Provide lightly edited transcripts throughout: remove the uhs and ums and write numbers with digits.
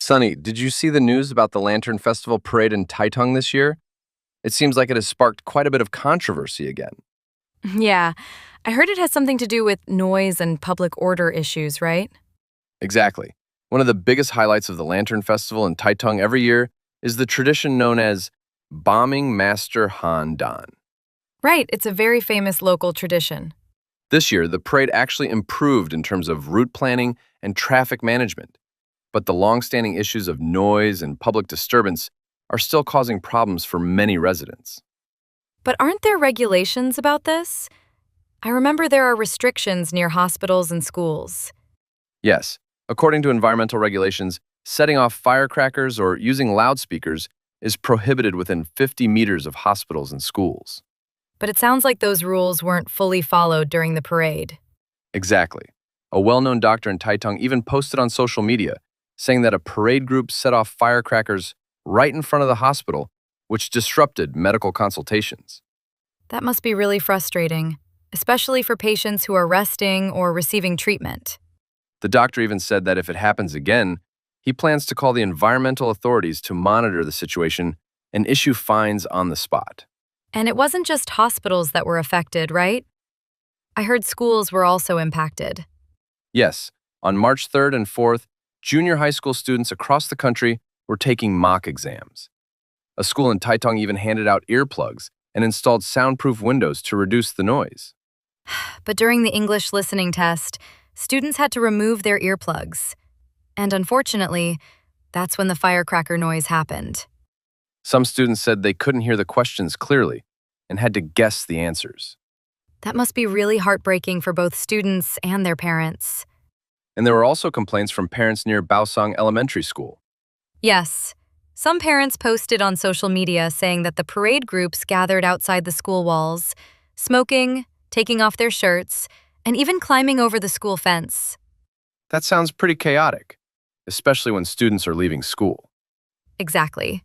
Sunny, did you see the news about the Lantern Festival parade in Taitung this year? It seems like it has sparked quite a bit of controversy again. Yeah, I heard it has something to do with noise and public order issues, right? Exactly. One of the biggest highlights of the Lantern Festival in Taitung every year is the tradition known as bombing Master Han Dan. Right, it's a very famous local tradition. This year, the parade actually improved in terms of route planning and traffic management. But the long-standing issues of noise and public disturbance are still causing problems for many residents. But aren't there regulations about this? I remember there are restrictions near hospitals and schools. Yes, according to environmental regulations, setting off firecrackers or using loudspeakers is prohibited within 50 meters of hospitals and schools. But it sounds like those rules weren't fully followed during the parade. Exactly. A well-known doctor in Taitung even posted on social media saying that a parade group set off firecrackers right in front of the hospital, which disrupted medical consultations. That must be really frustrating, especially for patients who are resting or receiving treatment. The doctor even said that if it happens again, he plans to call the environmental authorities to monitor the situation and issue fines on the spot. And it wasn't just hospitals that were affected, right? I heard schools were also impacted. Yes, on March 3rd and 4th, junior high school students across the country were taking mock exams. A school in Taitung even handed out earplugs and installed soundproof windows to reduce the noise. But during the English listening test, students had to remove their earplugs. And unfortunately, that's when the firecracker noise happened. Some students said they couldn't hear the questions clearly and had to guess the answers. That must be really heartbreaking for both students and their parents. And there were also complaints from parents near Baosong Elementary School. Yes, some parents posted on social media saying that the parade groups gathered outside the school walls, smoking, taking off their shirts, and even climbing over the school fence. That sounds pretty chaotic, especially when students are leaving school. Exactly.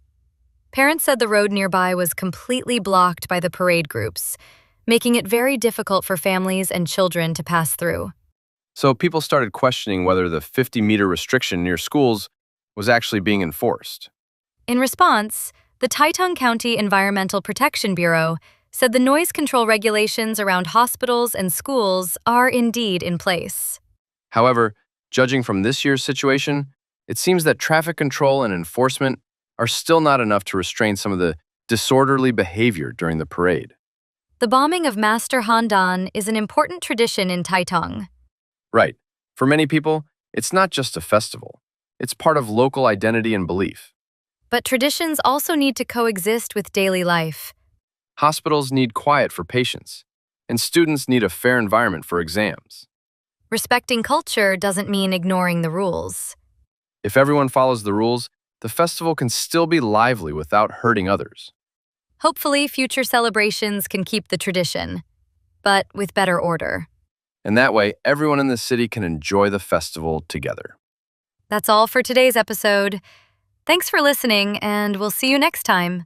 Parents said the road nearby was completely blocked by the parade groups, making it very difficult for families and children to pass through. So people started questioning whether the 50-meter restriction near schools was actually being enforced. In response, the Taitung County Environmental Protection Bureau said the noise control regulations around hospitals and schools are indeed in place. However, judging from this year's situation, it seems that traffic control and enforcement are still not enough to restrain some of the disorderly behavior during the parade. The bombing of Master Han Dan is an important tradition in Taitung. Right. For many people, it's not just a festival. It's part of local identity and belief. But traditions also need to coexist with daily life. Hospitals need quiet for patients, and students need a fair environment for exams. Respecting culture doesn't mean ignoring the rules. If everyone follows the rules, the festival can still be lively without hurting others. Hopefully, future celebrations can keep the tradition, but with better order. And that way, everyone in the city can enjoy the festival together. That's all for today's episode. Thanks for listening, and we'll see you next time.